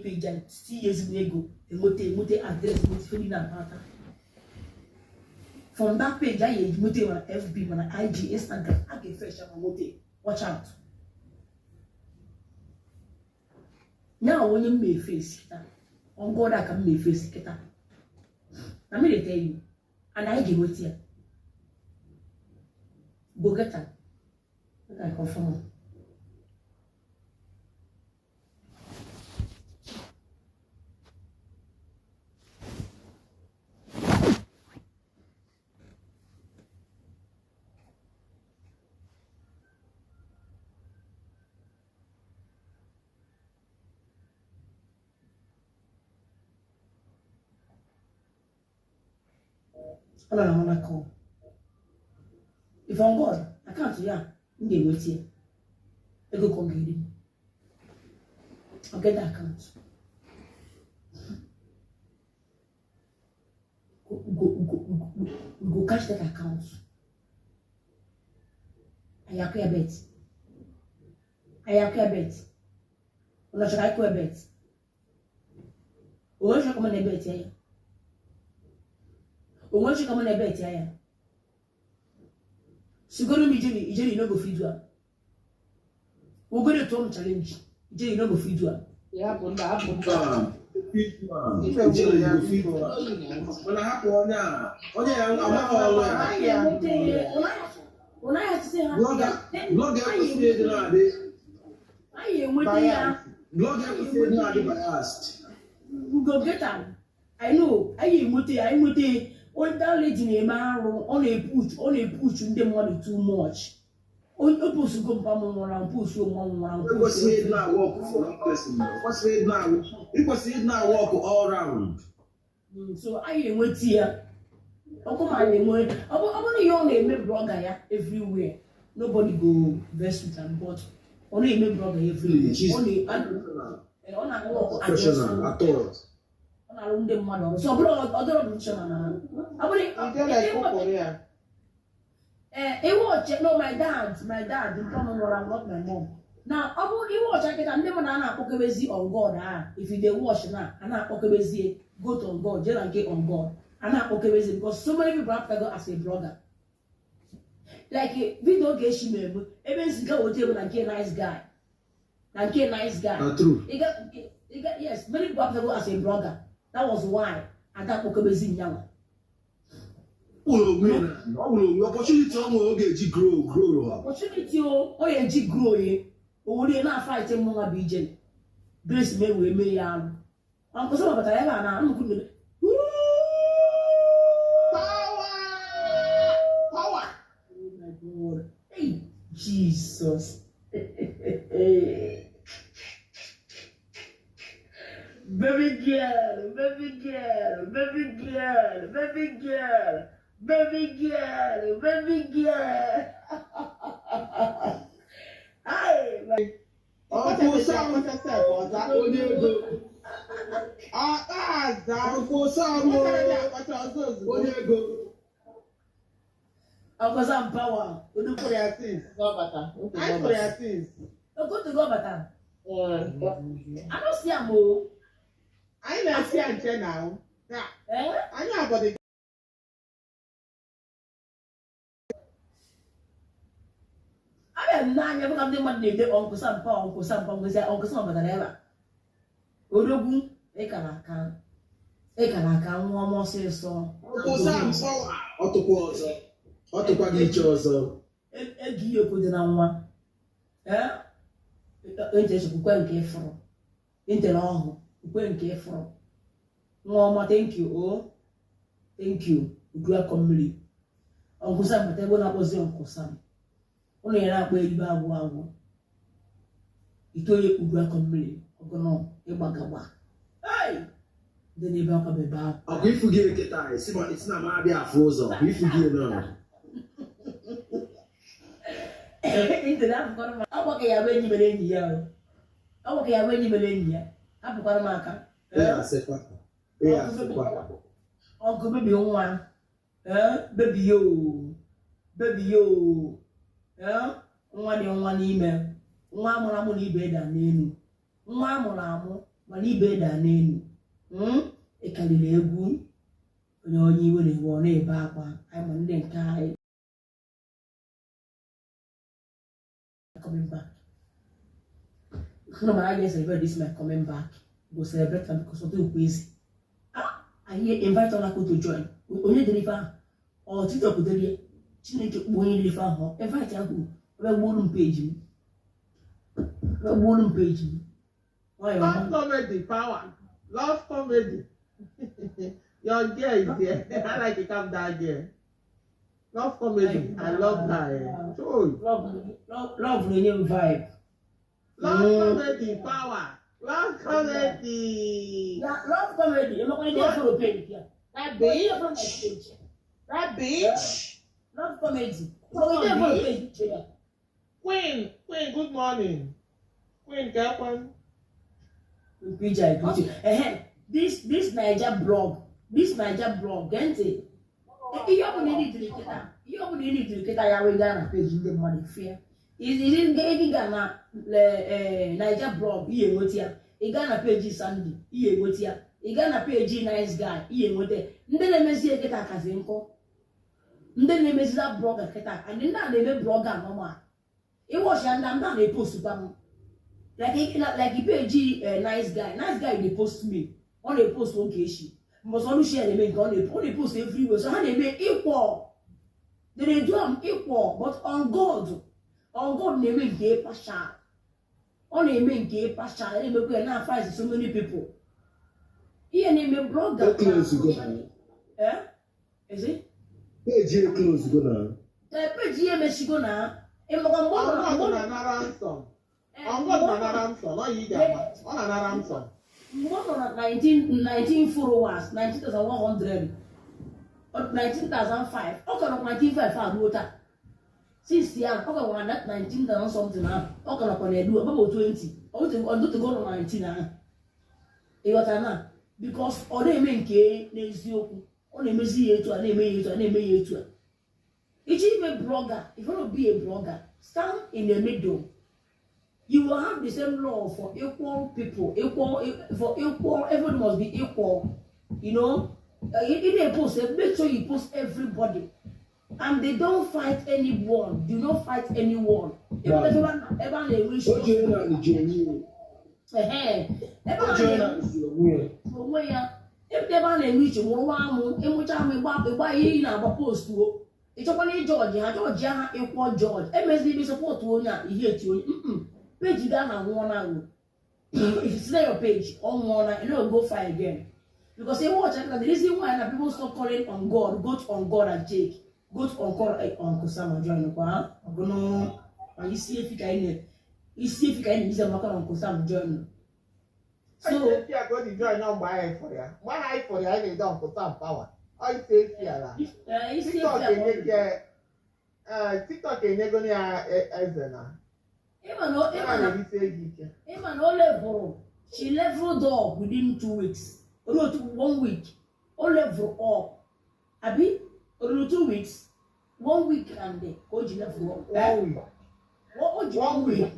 page and see years ago, emote address, emote na pata. From that page, I emote on FB, on IG, Instagram, I get fresh emote. Watch out. Now when you may face it, on God I can may face it. I'm going to tell you, and I give it here. Go get her. I confirm. I don't want to call. If I'm God, I can't see ya. I'm going to wait here. I go come get him. I'll get the account. Go catch that account. I have a bet. I have a bet. I'm not sure I could bet. Or should come on a bet here. Or when she come on a bet here. So go to me, Jenny, no go feed you. We're going to Tom challenge. Jenny, no go feed you. Yeah, but that happened. When I have one now, I'm not all when I have to say, blogger, I am with you. blogger, by asked. We go get them. I know. I am with you. On that lady in a man on a push, in the money too much. On a push to come around, push you one. It was said now walk for one person. What's said now? It was said now walk all around. So I am with you. I come on, I'm only young and blogger everywhere. Nobody go vest with them, but only a blogger everywhere. Only and on a walk professional at all. So, other option. I watch no, my dad, the problem where I got my mom. Now, I will watch. I can never na pokebezi on God. If you dey watch now, I na pokebezi go to on God, just and get on God. I na pokebezi because so many people have to go as a blogger. Like video get she member, even if you go table and get nice guy, True. He got yes, many people have to go as a blogger. That was why I got pokebezi young. Opportunity grow. Opportunity grow only na fight mo nga BJ. Grace me we me ya. Uncle so but I na am ku power. Oh my God. Hey Jesus. Baby girl. Hi, Uncle Sam, Uncle Sam power. You do for your things. Go better. I for your things. Go to go better. I don't see am o. I not see am now. Yeah. I know about the Na never come the man named Uncle Sam we say Uncle Sam but never. Odogu e kana nwa mo so. Uncle Sam power. Otokwa gi chozo. Egi yokodo na nwa. Ente so kwa nke ifuru. Ente na ohu kwa nke ifuru. Nwa ma thank you thank you. Udu akomri. Uncle Sam but ego na bozi Uncle Sam. Ono yera akpa eribe agwo itoye udu akomre ogono igbagagba hey de ne ba ka beba akwa ifugi eketa si ma it's na ma bia afro zo ifugi na inte na ko ma abaka ya benyi belenyi ya abaka ya benyi belenyi ya apukwa na aka asepa onko bebi nwa bebi yo nwa dị nwa n'ime nwa amụrụ amụ na ibe da n'elu nwa amụrụ amụ mana ibe da n'elu ịkaliri egwu onye iwe na-ewe ọ na-ebe akwa anyị ma ndị nke anyị coming back. No, I celebrate this my coming back. Go celebrate them because of the crazy. I invite all people to join. Only deliver or TikTok deliver. Chineke only deliver her. Invite you. We volume page. Volume page. Why? Love comedy power. Love comedy. Your girl is there. I like to come down there. Love comedy. I love her. Love the new vibe. Love comedy power. Love comedy. Love comedy. You're not going to follow page here. That bitch. That bitch. Love comedy. Follow page here. Queen, good morning. Queen, get one. This Niger blog. Can't it? You have need to get a Ghana page in the money fair. Is in Ghana Niger blog, ye would here. A Ghana page Sunday, ye would here. A Ghana page nice guy, ye would there. Then I see a get a casinco. Then they miss that blog at Keta, and then they may blog and mama. It was young and they post to like a page nice guy they post me on a post one case. Must only share the make on the post everywhere. So how they make equal? They do them equal, but on God they make gay partial. On they make gay partial. They make now find so many people. Here they make blogger. Close go. Is it? Page close go now. The page here makes go now. I'm more than 19 followers, 19,100, or 19,005. Okay, 19,500 water. Since the year, okay, that 19,000 something now. Okay, I do about 20. I want to go to 19 now. Because all they make is you. Only me see it to and they may you to. If you a blogger, if you want to be a blogger, stand in the middle. You will have the same law for equal people, everyone must be equal. You know, in a post, make sure you post everybody. And they don't fight anyone. Do not fight anyone. Everyone they wish. If they want to reach one post to it's only Georgia equal George. MSDB support to own you hate you. Page you down and one hour. If you see your page on one and you go fight again. Because they watch the reason why people stop calling on God, goat on God and Jake, goat on God on Kusama join the no, and you see if you can use a marker on Kusama join. So if you are going to join now, why for you? Why for you? I need down for some power. I say here. TikTok is never near Ezena. Emma no level. She leveled up within 2 weeks. Or 1 week. Or level up. Abi, or 2 weeks. 1 week and then. Or you level up. 1 week. What 1 week?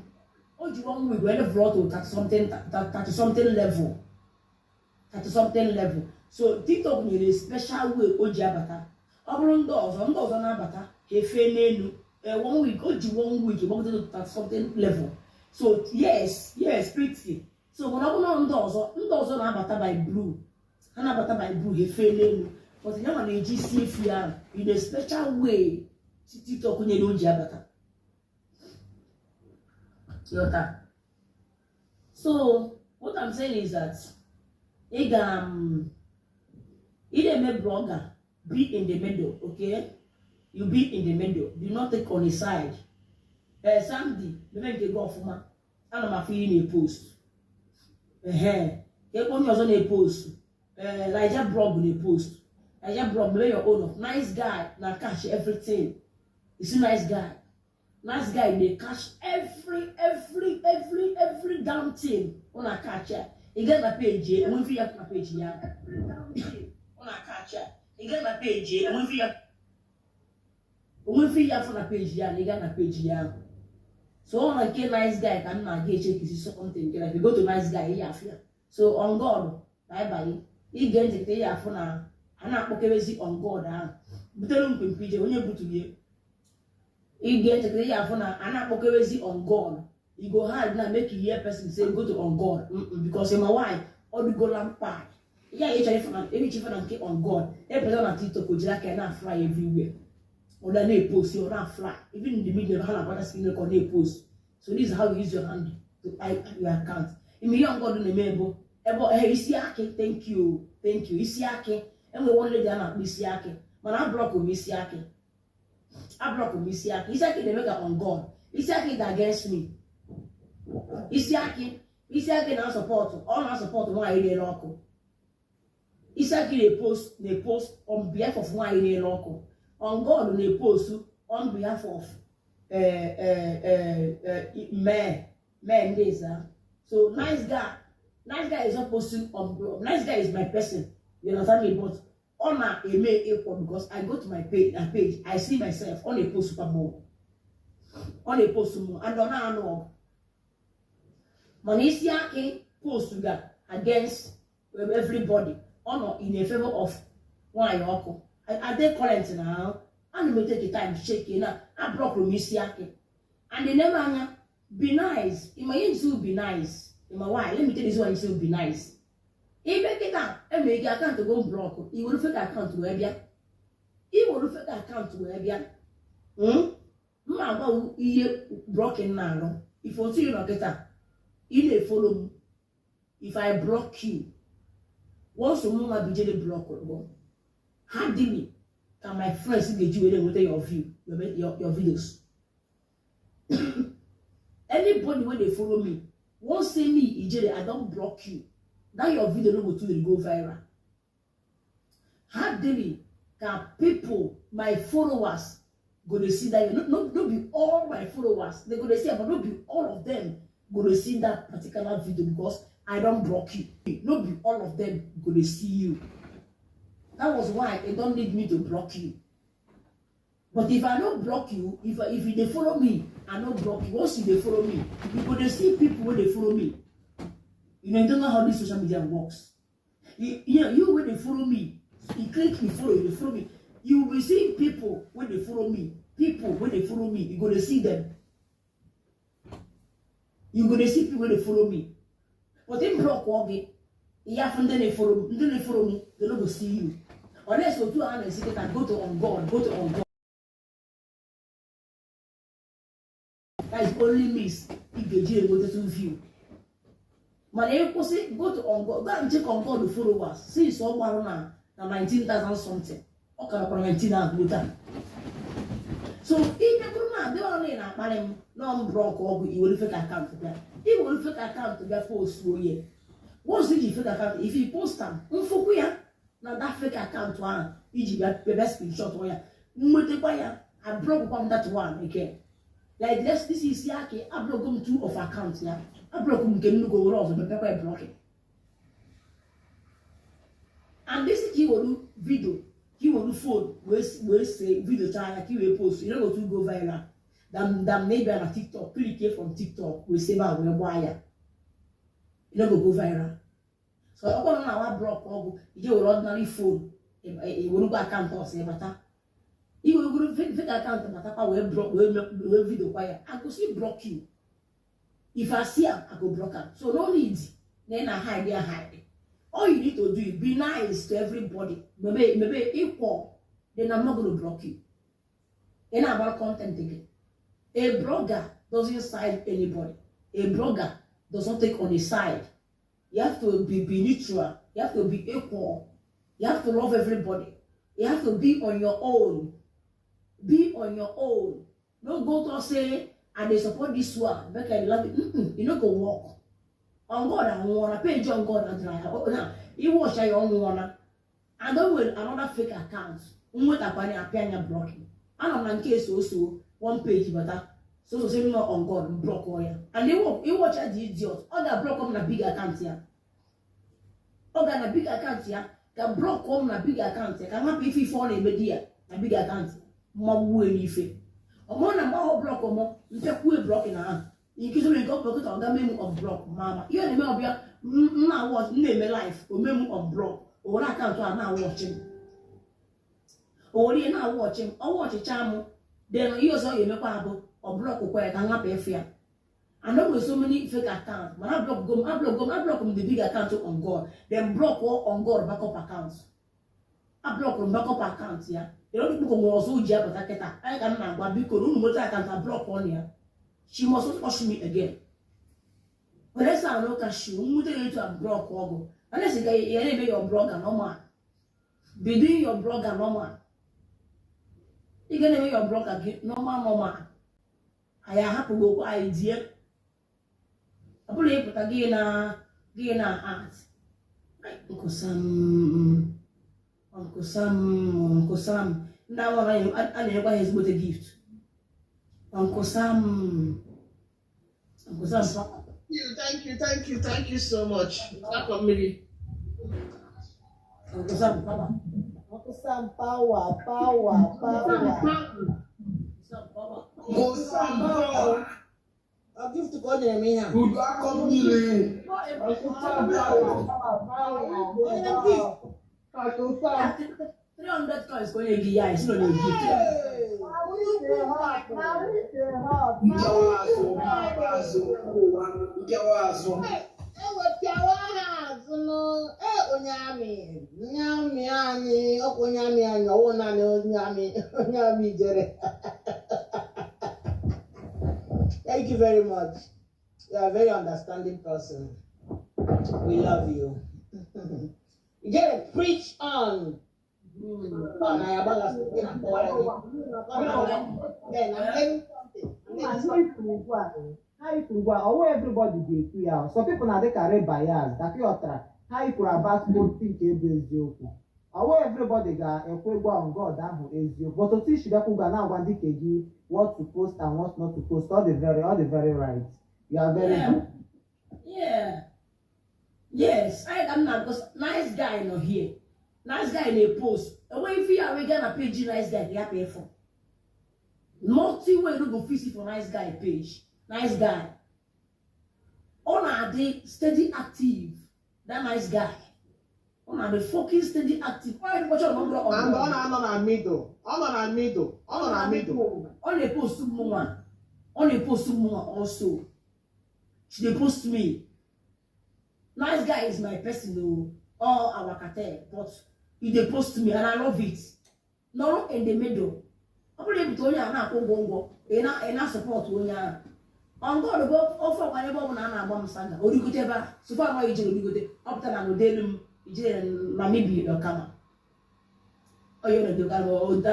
Or you 1 week when level to that something level. At something level. So TikTok need a special way. Oji abata. Obron doors on abata. He fenenu. 1 week. Oji 1 week. You want to at something level. So yes, pretty. So when I go on doors on abata by blue. And abata by blue. He fenenu. But now on AGC here in a special way. TikTok need oji abata. So what I'm saying is that if a blogger be in the middle, okay? You be in the middle. Do not take on his side. Sandy, the man can go for me. And I'm feeling a post. You on a post. Elijah blog in a post. Elijah blog, your own. Nice guy, now cash everything. He's a nice guy. Nice guy, they cash every damn thing on a catcher. You get my page, and when you have my page, yeah. On a catcher. You get my page, and when you have my page, yeah, you get my page, yeah. So on a nice guy, can not get check is something. If you go to nice guy, yeah, So on God, bye bye. Ị ga-ntị ya afụ na a na-akpọkebezi on God ahụ. Butere mkpemkpe ije onye butulie. Ị ga-ntị ya afụ na a na-akpọkebezi on God. You go hard now make you hear person say go to on God because in my wife all the go lampard. Yeah, every chief and on God. Every person on TikTok could just fly everywhere. Or they post you not fly. Even in the middle of hand screen or they post. So this is how you use your hand to your account. In me young God in the member. Hey, Isiake, thank you. Isiake. And we wanted to not Isiake. Man, I block with Isiake. Isiake they make up on God. Isiake is against me. Isiake na support one area local. Isiake they post on behalf of one area local. On God they post on behalf of men days. So nice guy is not posting on nice guy is my person. You understand me? But on a may equal because I go to my page, I see myself on a post super more. On a post more and on our no. Isiake post that against everybody honor in a favor of one yoko. I take current now and we take the time shaking now. I block from Isiake and they never be nice. In my end, to be nice. In my wife, let me tell you this one, you be nice. If you get that and make your account to go block, you will fake account to where you will fake account to where you broken now. If you see you not get that. You may follow me. If I block you, once you move my BJ block or go, hardly can my friends see the you with your view, your videos. Anybody when they follow me, won't say me, I don't block you. Now your video no go to go viral. Hardly can people, my followers, go to see that you not be all my followers. They go to see, but not be all of them. Go to see that particular video because I don't block you. Not be all of them go to see you. That was why they don't need me to block you. But if I don't block you, if they follow me, I don't block you. Once they follow me, you go to see people when they follow me. You know, you don't know how this social media works. You when they follow me, you click me follow, you follow me. You will see people when they follow me. People when they follow me, you go to see them. You go to see people when they follow me. But in block walking, you have then they follow me, they don't go see you. Unless you do and see that go to on God, go to on God. That is only miss if they do go to view. Man, you go to on God, go and check on God the followers. See so one now 19,000 something. Okay, 19,000. So if you go now, they only in a man no block or you will fake account to that. You will fake account to that post for you. Once you fake account, if you post them, unfokuya now that fake account one, IGBO the best screenshot where multiplier I broke on that one again. Like this is Yaki, I broke them 2 of accounts now. I broke them can go off the paper blocking. And this is he will do video. He will do phone, will say video try, he will post, you know what to go viral. Then maybe on a TikTok, click from TikTok, we say about wire. You know go viral. So I want to know what block or you will ordinary phone, it will go account or say matter. You will go fake account matter, will block, will video wire. I go see block you. If I see him, I go block him. So no need, then I hide. All you need to do is be nice to everybody. Maybe equal. Then I'm not going to block you. Then about content again. A blogger doesn't side anybody. A blogger doesn't take on a side. You have to be neutral. You have to be equal. You have to love everybody. You have to be on your own. Be on your own. Don't go to say, and they support this one. Because I love it. You don't go walk. On God, I want to page on God and now you watch your own one. And then with another fake account, with a bunny appearing blocking. And on my case also one page, but so say not on God block oil. And you watch at the idiot. Other block on a big account here. Other big account here can block on a big account here. Can happy if you fall in media a big account. More way if it. Or more block or more, you take away blocking her. Increase me go pocket or memo of block mama. You and me obia na watch name life or memo of block or na account na watching. Or you na watching or watch a channel. Then you also you make abo or block or where can happen fear. I know with so many fake accounts, but I block them the big account on God. Then block all on God backup accounts. I block them backup accounts, yeah. You don't people go also jab but I can now because no matter I can block on here. She must not touch me again. But that's how I look at she won't tell you to block or unless you get your blogger no more. Be doing your blogger no more. You can make your blogger no more. I have to go idea. I believe it again art. Uncle Sam. Now I never has got a gift. Uncle Sam. Thank you so much. Uncle Sam, Papa. Uncle Sam, power. Go Sam. I'll give to God in a minute. Good luck on me. Uncle Sam. 300 coins going to be it's not a gift. Thank you very much. You are a very understanding person. We love you. You get to preach on. Ọwọ́ everybody ga-ekwu ya. Some people na carry bias that ọtara ha ikwuru about both nke bụ eziokwu. Ọwọ́ everybody ga-ekwu egwu on God ahụ eziokwu. But otu isi bịakwu ga na-agwa ndị ke gị what to post and what not to post. All the very right. You are very good. Yeah. Yes, I'm not because nice guy no here. Nice guy in a post. Away if you are gonna page nice guy, they are pay for. Nothing way to go visit for nice guy page. Nice guy. On are they steady active? That nice guy. On are the fucking steady active. Why watch your number on? And on a middle. On a middle. On a post to woman. On a post to woman also. She they post me. Nice guy is my personal all our cartel, but he they post me and I love it. No in the middle. I believe to ya na go na support onya. On God go offer whatever na bom sanga. Origude ba. So far my ije origude. Up to na no delum ije na maybe your kama. Oyo no do ga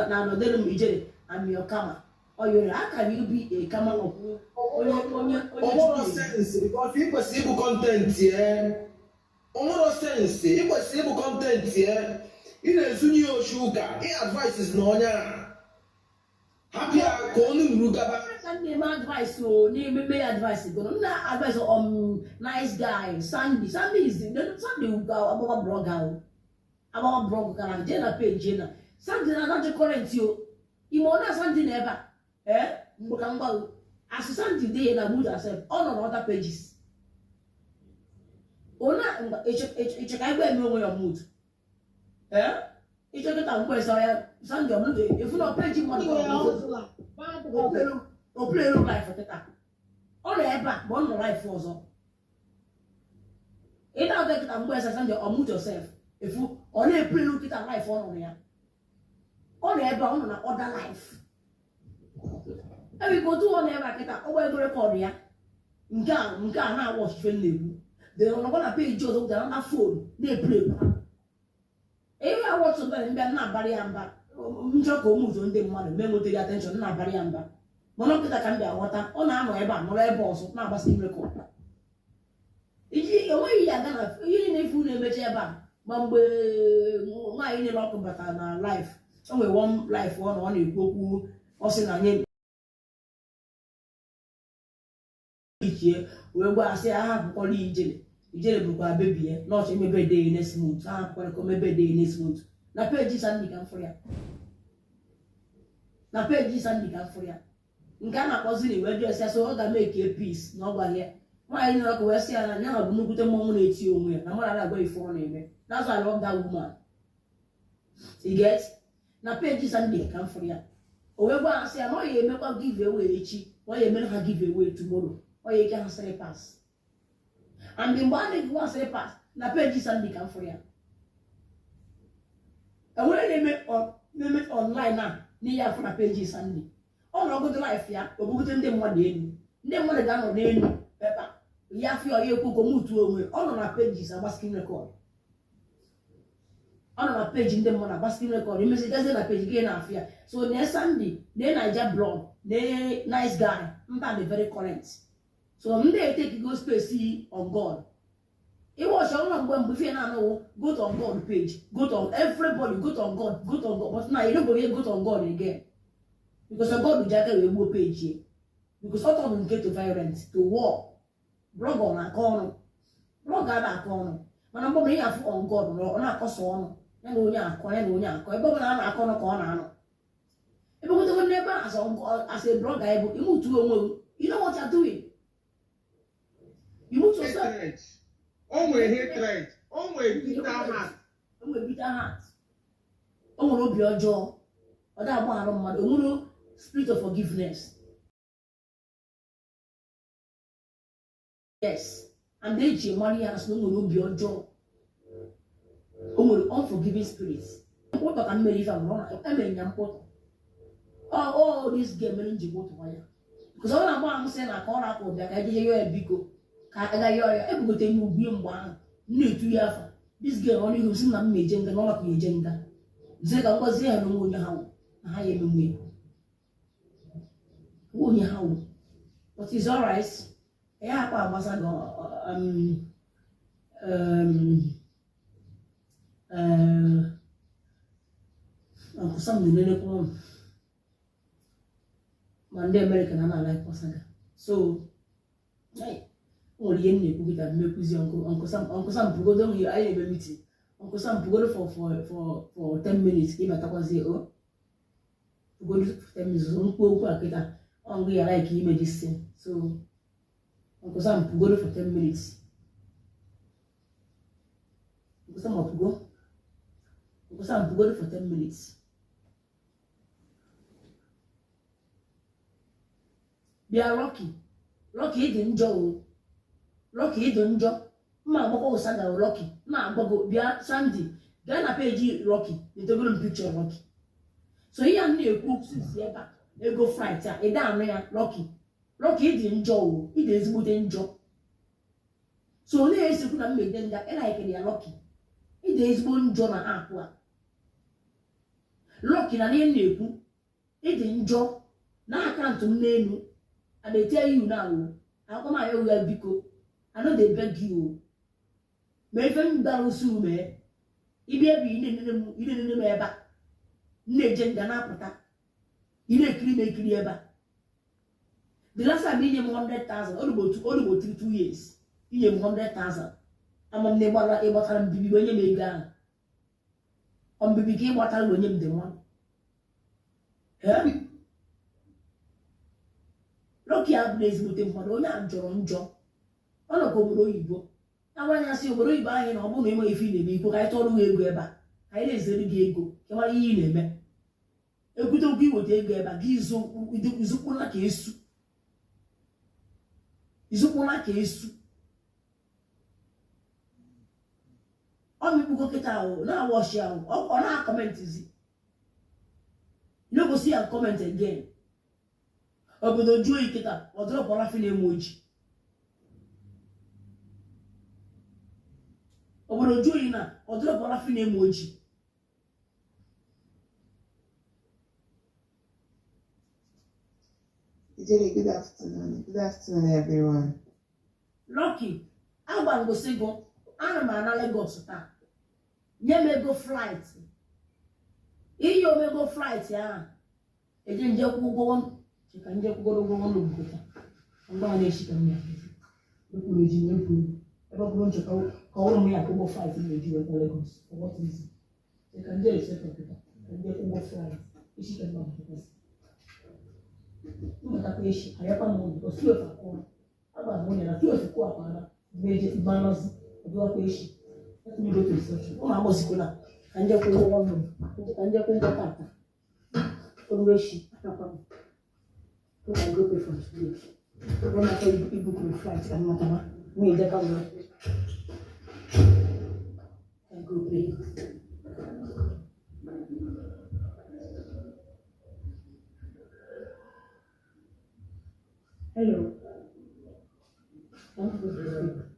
na no delum ije am your kama. Oyo how can you be a kama of Omo sense because people see content here. Omo sense people see content here. In a sunny sugar, advices no nya. Happy calling Rugaba. Name advice, so name advice. Go na advice nice guy. Sandy is the Sandy who go about blogger. About blog can Jenna page Jenna. Sandy na not current you. You want Sandy never. Mbukamba. As Sandy day na mood herself on other pages. Ona it's a guy me your mood. It's a good question. Sandy mood. If you not page money or play life for that. All the back, one life for so. It now get am go exercise or mute yourself. If you only play look at life on here. All the back on other life. And we go to on ever get a over record here. Nka na watch film lebu. They don't gonna pay just on the phone. They play. If I watch something na bari amba. Njoko move on the money, memo take attention na bari amba. Mono kita kan bia wata ọ na-anọ ebe a nọrọ ebe ọsọ na-agbasi rekọd iji enweghị ya gana ihe na-efu na-emecha ebe a ma mgbe nwaanyị nyere ọkụ bata na life o nwere one life ọ na-ekwu okwu ọ sị na nye ichie wee gwa asị ha hapụkwala ijere bụkwa bebie nọọsụ emebe de next month ha hapụkwara ka omebe de next month na peji Sandy ka mfụrụ ya nke a na-akpọzi na iwe jụọ so ọ ga-make a peace na ọ gwaghị ya nwaanyị nọrọ ka wee sị ya na ya bụ nnukwute mmọnwụ na-eti onwe ya na mmadụ na-agwa ife ọ na-eme. That's why I love that woman. You get? Na page Sunday ka m fụrụ ya o wee gwa ha sị ya na ọ ya emekwa give away echi na ọ ya emere ha give away tomorrow ọ ya eke ha sịrị pass and mgbe a na-ege ha sịrị pass na page Sunday ka m fụrụ ya enwere na-eme online a n'ihe afọ na page Sunday ọ nọgodo life ya o bugute ndị mmadụ elu ndị mmadụ ga-anọ n'elu pepa ya afọ ya ekwu komutu onwe ọ nọ na pages agba screen record ọ nọ na page ndị mmadụ agba screen record imesigazie na page gị na-afọ ya so na Sunday na Naija blog na nice guy mba dị very current so ndị take go space on God watch on mgbe ife na-anọwụ go to on God page go to everybody go to on God but now you don't go here go to on God again because on God jaka we gbo page here because all of them get to violent to war blog on akọ blog ada akọ ọnụ mana mgbe ya afụ on God ọ na-akọsọ ọnụ ya na onye akọ ebe ọ na-akọ ọnụ ka ọ na-anọ ebe gote n'ebe as a blogger ebe imutu onwe you know what you're doing you move yourself. O nwere hatred, o nwere bitter heart. O nwere bitter heart. O nwere obi ọjọọ. Ọ da agbaghara mmadụ. O nwere spirit of forgiveness. Yes. And they ji mari ya so o nwere obi ọjọọ. O nwere unforgiving spirit. Mkpụtọ ka mmeri ife amụrụ na emere ya mkpụtọ. Oh, this game mere nji moto ya. Because ọ na-agba ahụ sị na ka ọ na-akọ bịa ka ejeje ya biko. Ka agaghị ọya ebugote m ugwu mgbe ahụ na-etu ya afa this girl onye ihu si na m eje nga na ọlakụ eje nga nze ka ngozi ya n'onwe onye ha wụ na ha ya emenwe onye ha wụ but it's alright ya akpa agbasa nkwụsam na-enekwa ma ndị America na ala ikpọsaga so only any people that make with Uncle Sam Pugodo, I have a meeting. Uncle Sam Pugodo for 10 minutes. Give a tapas here. Pugodo for 10 minutes. Uncle Paketa, only I like him this thing. So Uncle Sam Pugodo for 10 minutes. Uncle Sam Pugodo for 10 minutes. They are lucky. Lucky didn't Joe. Lucky ịdị njọ mma agbakọ ụsaga Lucky ma agbago bịa Sandy gaa na peji Lucky na-etogoro m picture Lucky so ihe a na-ekwu since ebe a ego flight a ịda anụ ya Lucky ịdị njọ o ịdị ezigbote njọ so onye esikwu na mmede nga ịlaikere ya Lucky ịdị ezigbo njọ na apụ a Lucky na ihe na-ekwu ịdị njọ na akaụntụ m n'elu and they tell you now akọma ya ụgha biko I know they beg you. May even down soon, eh? If you have been in the meba, legend than apata. You may clean a the last time I 100,000, all about 2 years. You have 100,000. I'm on the water able to be when you may go. On BBK water when you the one. Eh? Lucky I blaze with him for Dona and John. Ọ nọ obodo oyibo agwanya sị obodo oyibo anyị na ọ bụrụ na enweghị ife na-eme ikwu ka anyị tọrọ ego ebe a anyị na-ezere gị ego ka mara ihe ị na-eme ekwute okwu iweta ego ebe a gị izukpụla ka esu ọ mikpugo kịta ahụ na-awọshi ahụ ọ na-akọmentizi na-egosi ya kọment again obodo jụọ oyi kịta ọ dọrọpụla fi na-eme oji obodo jụọ na ọ dọrọpụla fi na-eme oji Good afternoon. Good afternoon, everyone. Lucky, agba ngosigo ana m ana Lagos taa nye m ego flight iyi omego flight ya eje nje kwụgwọ chika nje kwụgwọ ụgwọ n'obodo ngwa na-eshi ka m ya ekwuru eji ekwuru ebe ọ bụrụ nchekwa ka ọrụ m ya kwụgwọ flight na-eji weta Lagos for what reason chika nje esetọ kịta nje kwụgwọ flight eshi ka m ya Matapeshi, ayapa mo, osu efako. Aba mo na tu efiku apana. Veje balance, do apeshi. Let me go to reception. O ma mo sikuna. Kanja ko wo wo. Kanja ko ngota. Onweshi, papa. So I go pay for his bills. When I tell you people to flight, I'm not a me they come here. I go pay. Hello. Thank you.